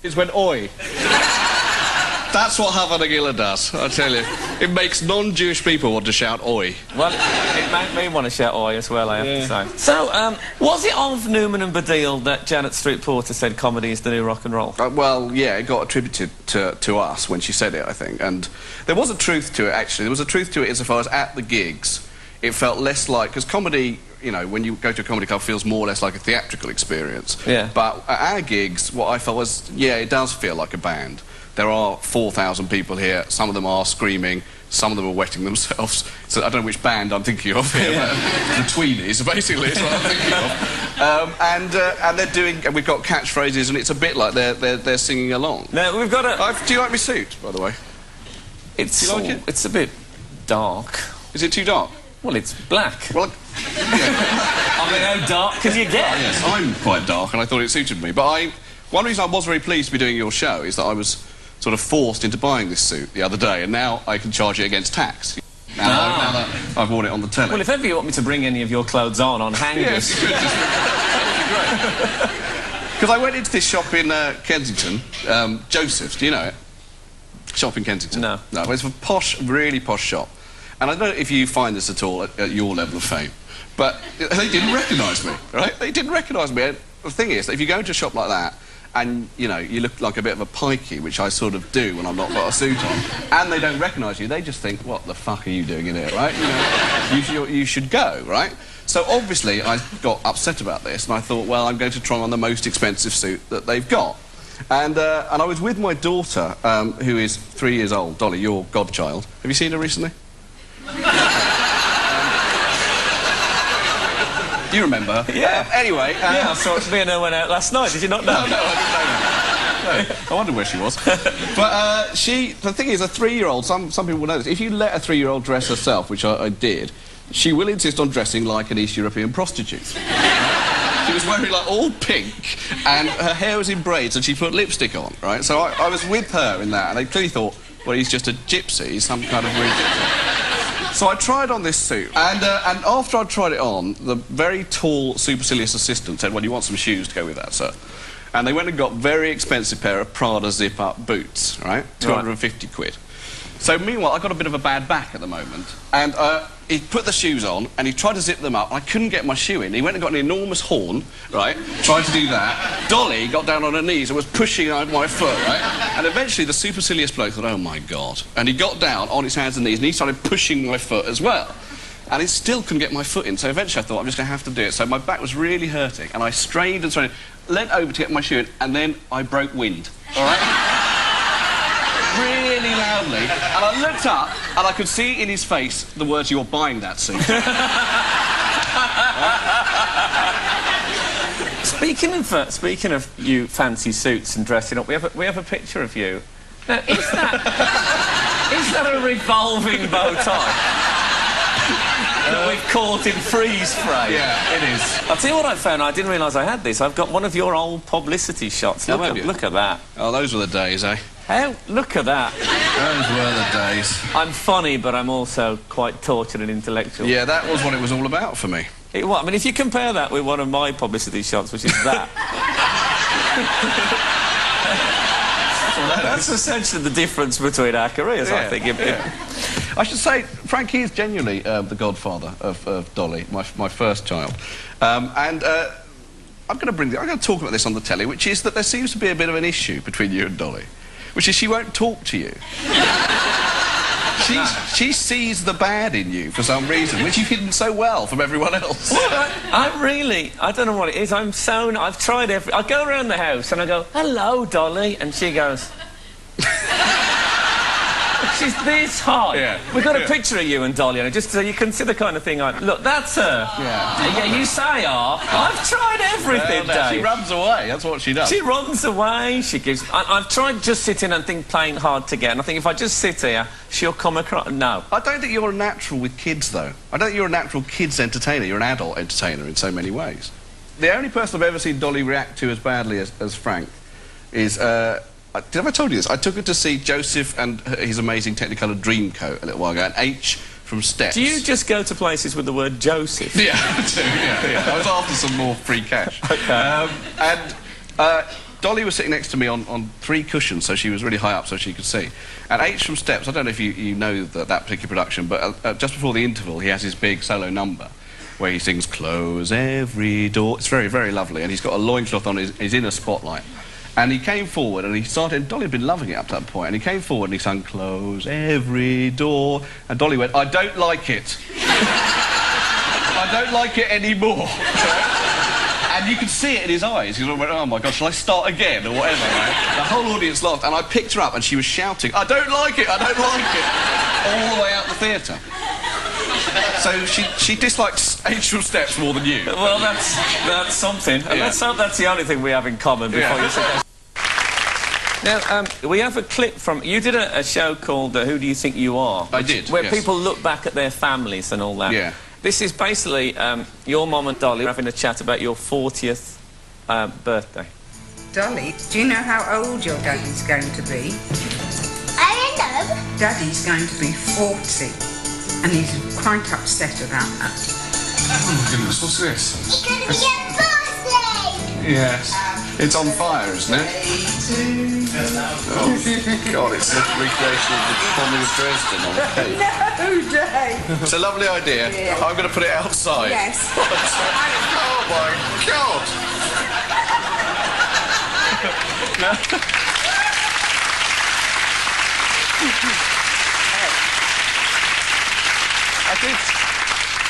It's when oi. That's what Havana does, I tell you. It makes non-Jewish people want to shout oi. Well, it made me want to shout oi as well, I have to say. So, was it of Newman and Baddiel that Janet Street Porter said comedy is the new rock and roll? Well, yeah, it got attributed to us when she said it, I think. And there was a truth to it, actually. There was a truth to it insofar as at the gigs, it felt less like... Because comedy, you know, when you go to a comedy club, feels more or less like a theatrical experience. Yeah. But at our gigs, what I felt was, yeah, it does feel like a band. There are 4,000 people here. Some of them are screaming. Some of them are wetting themselves. So I don't know which band I'm thinking of here. The Tweenies, basically, is what I'm thinking of. And they're doing... And we've got catchphrases, and it's a bit like they're singing along. Now, we've got a... Do you like my suit, by the way? Do you like it? It's a bit dark. Is it too dark? Well, it's black. Well, I mean, how dark can you get? Yes, I'm quite dark, and I thought it suited me. But one reason I was very pleased to be doing your show is that I was sort of forced into buying this suit the other day, and now I can charge it against tax. Now that I've worn it on the telly. Well, if ever you want me to bring any of your clothes on hangers... Yes, that would be great. Because I went into this shop in Kensington, Joseph's, do you know it? Shop in Kensington? No. No, it's a posh, really posh shop. And I don't know if you find this at all at your level of fame, but they didn't recognise me, right? They didn't recognise me. And the thing is, if you go into a shop like that, and, you know, you look like a bit of a pikey, which I sort of do when I'm not got a suit on, and they don't recognise you, they just think, what the fuck are you doing in here, right? You know, you should go, right? So obviously I got upset about this, and I thought, well, I'm going to try on the most expensive suit that they've got. And I was with my daughter, who is 3 years old, Dolly, your godchild. Have you seen her recently? You remember her? Yeah. Anyway... yeah, I saw me and her went out last night. Did you not know? No, I didn't know that. No, I wonder where she was. But the thing is, a 3-year-old, some people will know this, if you let a 3-year-old dress herself, which I did, she will insist on dressing like an East European prostitute. She was wearing, like, all pink, and her hair was in braids, and she put lipstick on, right? So I was with her in that, and they clearly thought, well, he's just a gypsy, he's some kind of weird gypsy. So I tried on this suit, and after I tried it on, the very tall, supercilious assistant said, well, you want some shoes to go with that, sir? And they went and got a very expensive pair of Prada zip-up boots, right? 250 quid. So meanwhile, I got a bit of a bad back at the moment, and he put the shoes on, and he tried to zip them up, and I couldn't get my shoe in. He went and got an enormous horn, right, tried to do that. Dolly got down on her knees and was pushing out my foot, right? And eventually the supercilious bloke thought, oh, my God. And he got down on his hands and knees, and he started pushing my foot as well. And he still couldn't get my foot in, so eventually I thought, I'm just going to have to do it. So my back was really hurting, and I strained and strained, leant over to get my shoe in, and then I broke wind, all right? Really loudly, and I looked up and I could see in his face the words, you're buying that suit. Speaking of you fancy suits and dressing up, we have a picture of you. Now, is that a revolving bow tie? That we've caught in freeze frame. Yeah, it is. I'll tell you what I found. I didn't realise I had this. I've got one of your old publicity shots. Look at that. Oh, those were the days, eh? Hell, look at that. Those were the days. I'm funny, but I'm also quite tortured and intellectual. Yeah, that was what it was all about for me. I mean, if you compare that with one of my publicity shots, which is that... That's essentially the difference between our careers, I think. I should say, Frankie is genuinely the godfather of Dolly, my first child. I'm going to talk about this on the telly, which is that there seems to be a bit of an issue between you and Dolly, which is she won't talk to you. She sees the bad in you for some reason, which you've hidden so well from everyone else. Well, I don't know what it is. I've tried I go around the house and I go, hello, Dolly, and she goes... She's this hot. Yeah. We've got a picture of you and Dolly, and just so you can see the kind of thing look, that's her. Yeah, you say her. I've tried everything, Dave. She runs away, that's what she does. She runs away, she gives... I've tried just sitting and playing hard to get, and I think if I just sit here, she'll come across... No. I don't think you're a natural with kids, though. I don't think you're a natural kids entertainer. You're an adult entertainer in so many ways. The only person I've ever seen Dolly react to as badly as Frank is... Have I told you this? I took her to see Joseph and his amazing Technicolor Dreamcoat a little while ago, and H from Steps. Do you just go to places with the word Joseph? Yeah, I do, yeah. I was after some more free cash. Okay. Dolly was sitting next to me on 3 cushions, so she was really high up so she could see. And H from Steps, I don't know if you know that particular production, but just before the interval, he has his big solo number where he sings "Close Every Door." It's very, very lovely, and he's got a loincloth on, he's in a spotlight. And he came forward and he started, Dolly had been loving it up to that point, and he came forward and he sang "Close Every Door," and Dolly went, "I don't like it." I don't like it anymore. And you could see it in his eyes. He went, "Oh my God, shall I start again?" or whatever, right? The whole audience laughed, and I picked her up and she was shouting, "I don't like it, I don't like it," all the way out the theatre. So she dislikes Angel Steps more than you. Well, that's something. And let's hope that's the only thing we have in common before you suggest. Now, we have a clip from... You did a show called Who Do You Think You Are? I did, Where yes. people look back at their families and all that. Yeah. This is basically your mum and Dolly having a chat about your 40th birthday. Dolly, do you know how old your daddy's going to be? I don't know. Daddy's going to be 40, and he's quite upset about that. Oh my goodness, what's this? It's going to be your birthday! Yes. It's on fire, isn't it? Oh, God, it's a recreation of the bombing of Dresden on a cake. No, Dave! It's a lovely idea. Yeah. I'm going to put it outside. Yes. Oh, my God!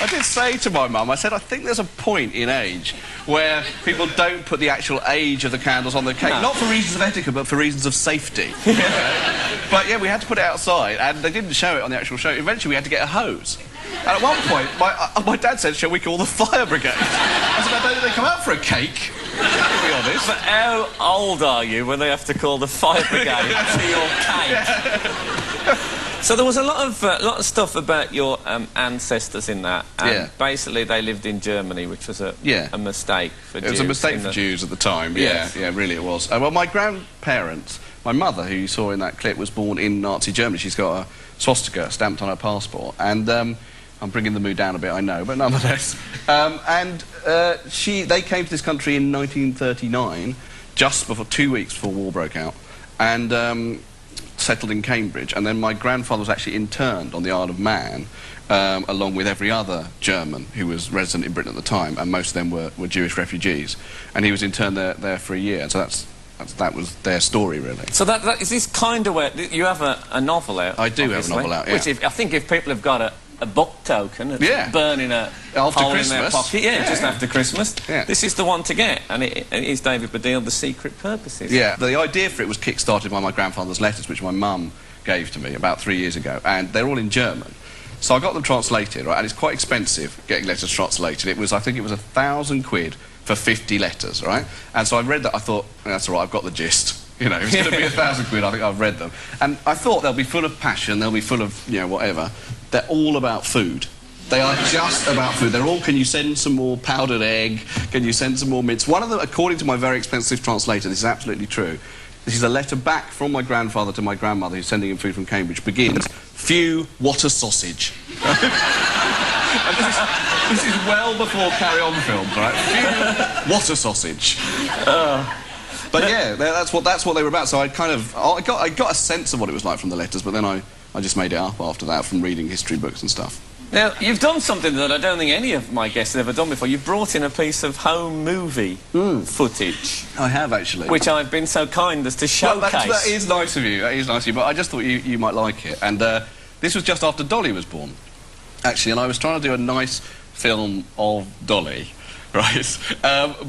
I did say to my mum, I said, I think there's a point in age where people don't put the actual age of the candles on the cake. No. Not for reasons of etiquette, but for reasons of safety. But, yeah, we had to put it outside, and they didn't show it on the actual show. Eventually, we had to get a hose. And at one point, my dad said, "Shall we call the fire brigade?" I said, "I don't think they come out for a cake, to be honest." But how old are you when they have to call the fire brigade to your cake? So there was a lot of stuff about your ancestors in that. And Yeah. basically, they lived in Germany, which was a mistake for Jews. It was a mistake for Jews at the time. Yes. Yeah, really it was. Well, my grandparents, my mother, who you saw in that clip, was born in Nazi Germany. She's got a swastika stamped on her passport, and I'm bringing the mood down a bit, I know, but nonetheless. They came to this country in 1939, just before 2 weeks before war broke out, and settled in Cambridge. And then my grandfather was actually interned on the Isle of Man, along with every other German who was resident in Britain at the time, and most of them were Jewish refugees. And he was interned there for a year, and so that was their story, really. So that is this kind of where you have a novel out. I do have a obviously, novel out, yeah. Which I think if people have got a book token, it's burning a after hole Christmas. in their pocket, just after Christmas. Yeah. This is the one to get, and it is David Baddiel, The Secret Purposes. Yeah, the idea for it was kick-started by my grandfather's letters, which my mum gave to me about 3 years ago, and they're all in German. So I got them translated, right, and it's quite expensive getting letters translated. I think it was £1,000 for 50 letters, right? And so I read that, I thought, that's all right, I've got the gist. You know, it's going to be £1,000, I think I've read them. And I thought they'll be full of passion, they'll be full of, whatever. They're all about food. They are just about food. They're all, can you send some more powdered egg? Can you send some more mince? One of them, according to my very expensive translator, this is absolutely true. This is a letter back from my grandfather to my grandmother, who's sending him food from Cambridge, begins, "Few, what a sausage." And this is well before Carry On films, right? Few, what a sausage. But yeah, that's what they were about. So I got a sense of what it was like from the letters, but then I just made it up after that from reading history books and stuff. Now, you've done something that I don't think any of my guests have ever done before. You've brought in a piece of home movie footage. I have, actually. Which I've been so kind as to showcase. Well, that is nice of you. That is nice of you. But I just thought you might like it. And this was just after Dolly was born, actually. And I was trying to do a nice film of Dolly. Right,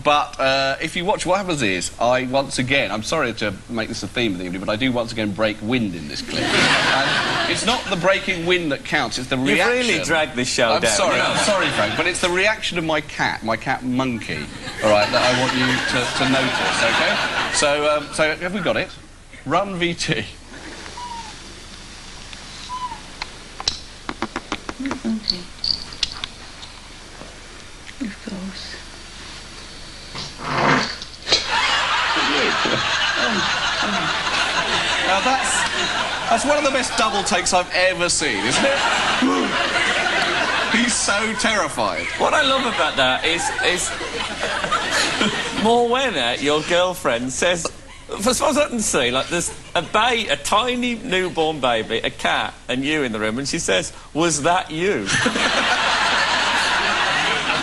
but if you watch, what happens is, once again, I'm sorry to make this a theme of the evening, but I do once again break wind in this clip. And it's not the breaking wind that counts, it's the reaction. You've really dragged this show down. I'm sorry, Frank, but it's the reaction of my cat Monkey, all right, that I want you to notice, OK? So have we got it? Run VT. Okay. Of course. Now that's one of the best double takes I've ever seen, isn't it? He's so terrified. What I love about that is Morwenna, your girlfriend, says, as far as I can see, like, there's a tiny newborn baby, a cat, and you in the room, and she says, "Was that you?"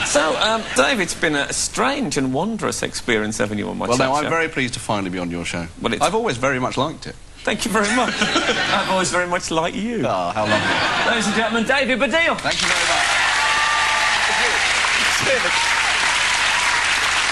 So, Dave, it's been a strange and wondrous experience having you on my Well, chat no, I'm show. very pleased to finally be on your show. Well, I've always very much liked it. Thank you very much. I've always very much liked you. Oh, how lovely. Ladies and gentlemen, David Baddiel. Thank you very much. Cheers.